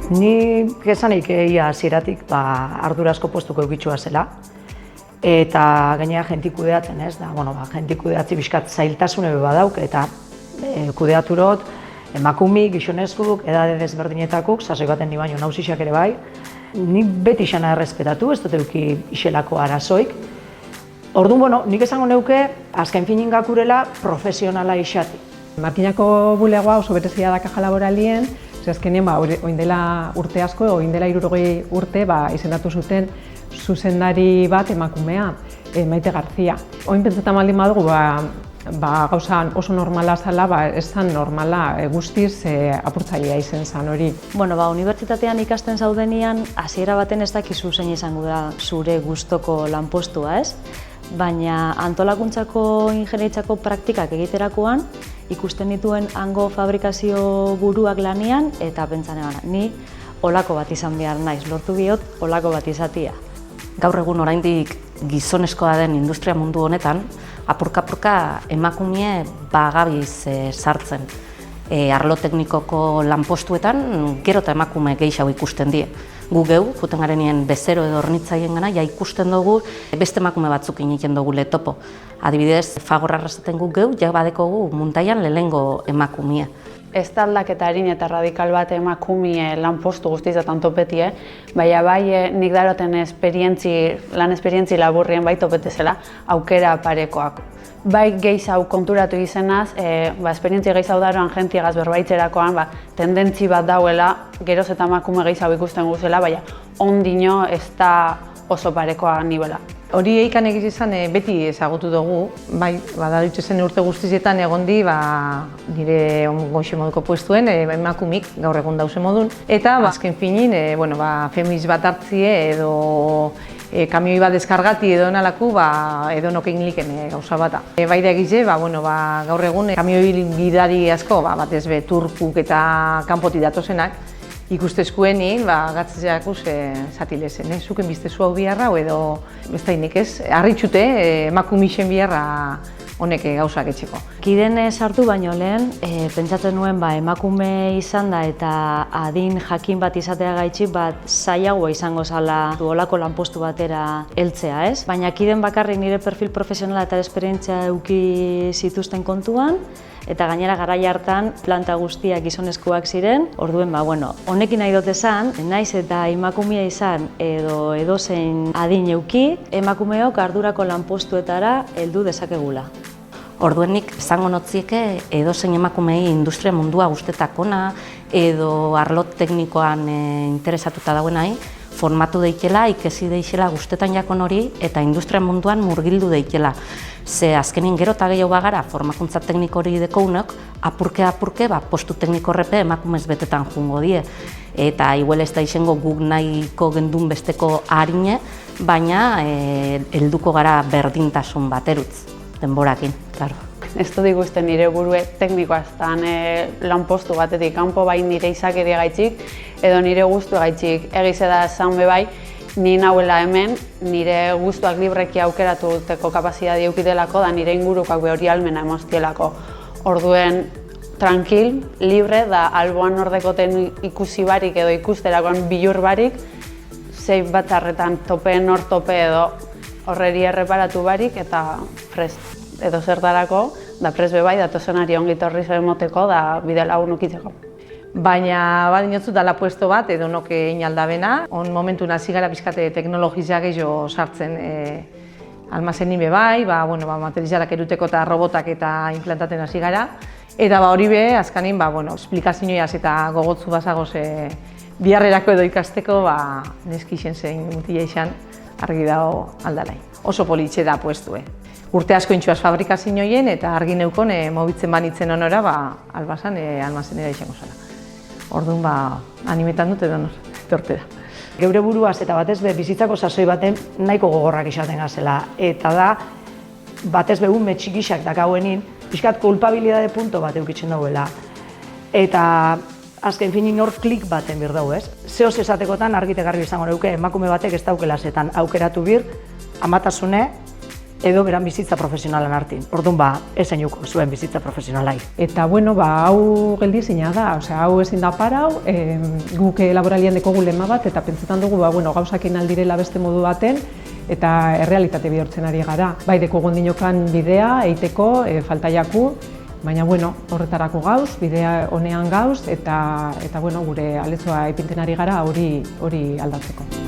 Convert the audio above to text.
Ni esanik ia hasieratik ardurazko postuko eukitxua zela, eta gainera jentik kudeatzen ez, jentik kudeatzi bizkat zailtasune badauk, eta kudeaturot emakumik, gizonezkuk, edade desberdinetakuk, sasoi baten ni baino nausixak ere bai, nik beti xana errespetatu, ez dut euki iselako arazoik. Orduan, nik esango neuke, azken finin gakurela profesionala isati. Markinako bulegoa oso berezia da Caja Laboralien, azkenean oin dela urte asko, oin dela 60 urte izendatu zuten zuzendari bat emakumea, Maite Garzia. Oin pentsatzen baldin badugu, gauza oso normala zela, ez zen normala guztiz apurtzailea izen zen hori. Unibertsitatean ikasten zaudenean, hasiera baten ez dakizu zein izango da zure gustoko lanpostua, ez? Baina antolakuntzako ingeniaritzako praktikak egiterakoan, ikusten dituen hango fabrikazio buruak lanian, eta pentsatzen ni olako bat izan behar naiz, lortu biot olako bat izatia. Gaur egun oraindik gizonezkoa den industria mundu honetan, apurka-apurka emakumea bagabiz sartzen. Arlo teknikoko lanpostuetan gero eta emakume gehiago ikusten die. Gu geu, juten garenien bezero edo hornitzaien gana, ikusten dugu beste emakume batzuk egiten dugu letopo. Adibidez, Fagor arrasaten gu geu, badekogu Muntaian lehengo emakumea. Ez da aldaketa arin eta radikal bat emakumie lanpostu guztizatan topetie, baina bai nik daroten lan esperientzi laburrien bai topetezela aukera parekoak. Bai gehiago konturatu izenaz, esperientzi gehiago daroan jentiagaz berbaitzerakoan, tendentzi bat dauela, geroz eta emakume gehiago ikusten guzela, baina ondino ez da oso parekoa nibela. Hori eikan egizizan beti ezagutu dugu, badaritzu zen urte guztizietan egondi nire ongoxe moduko puestuen emakumik gaur egun dauze modun. Eta azken finin, femiz bat hartzie edo kamioi bat deskargati edo nalaku edo nokein liken gauza bata. Bai da egize, gaur egun kamioi bidari asko, batez be turkuk eta kanpoti datozenak, ikustezkueni, gatzatzeakuz zatilezen, zuken biztezu hau biharra, edo ez da inik ez, harritxute emakumixen biharra honek gauzak etxeko. Kiden sartu baino lehen, pentsatzen nuen emakume izan da eta adin jakin bat izatea gaitxik zailagoa izango zala olako lanpostu batera heltzea, ez? Baina kiden bakarrik nire perfil profesionala eta esperientzia eduki zituzten kontuan, eta gainera garai hartan planta guztiak gizonezkoak ziren, orduen honekin nahi dut esan, naiz eta emakumea izan edo edozein adin euki, emakumeok ardurako lanpostuetara heldu dezakegula. Orduenik esango notzieke edozein emakumei industria mundua guztetakona edo arlo teknikoan interesatuta dauenai, formatu deikela, ikesi deixela guztetan jakon hori eta industria munduan murgildu deikela. Ze azkenin gero eta gehiago bagara formakuntza tekniko hori dekounok, apurke, postu tekniko horrepe emakumez betetan jungo die. Eta igual ez da izango guk nahiko gendun besteko harine, baina helduko gara berdintasun baterutz, denborakin, klaro. Ez dut ikusten nire burue teknikoa eztan lanpostu batetik kanpo bai nire izakeria gaitxik edo nire guztu gaitxik egize da esan bai, ni nauela hemen nire guztuak libreki aukeratu duteko kapazidadi eukitelako da nire ingurukoak hori almena emoztielako. Orduen tranquil, libre da alboan ordekoten ikusi barik edo ikusterakoan bilur barik, zei batzarretan topen hor tope edo horreri erreparatu barik eta prest. Edo zertarako, da presbe bai, datozenari ongitorri zemoteko da bide lagun ukitzeko. Baina badinotzu dala puesto bat edo noke inaldabena. On momentu nazi gara bizkate teknologizia gehiago sartzen almazenin be bai, materialak eruteko eta robotak eta implantaten hasi gara. Eta hori be, azkanin, esplikazioaz eta gogotzu bazagoz biharrerako edo ikasteko neskixen zein mutila izan argi dago aldalai. Oso politxe da puestue. Urte asko intxuaz fabrikazioen eta argi neukon mobitzen banitzen onora albasan almazenera izango zara. Orduan animetan dut edo torte da. Geure buruaz eta batez be bizitzako sasoi baten nahiko gogorrak izaten gazela. Eta da, batez be ume txikisak dakauenin, pixkat kulpabilidade punto bat eukitzen dauela. Eta azken finin hor klik baten bir dugu, ez? Zehoz esatekotan argite garbi izango neuke emakume batek ez daukela zetan aukeratu bir, amatasune, edo beran bizitza profesionalan artin. Orduan ez zeinuko zuen bizitza profesionalai. Eta bueno, hau geldizina da, hau ezin da parau, guk laboralian dekogu lema bat, eta pentsetan dugu gauzakin aldirela beste modu baten, eta errealitate bihurtzen ari gara. Bai, dekogu ondinokan bidea, eiteko, faltaiaku, baina horretarako gauz, bidea honean gauz, eta gure aletzoa ipinten ari gara hori aldatzeko.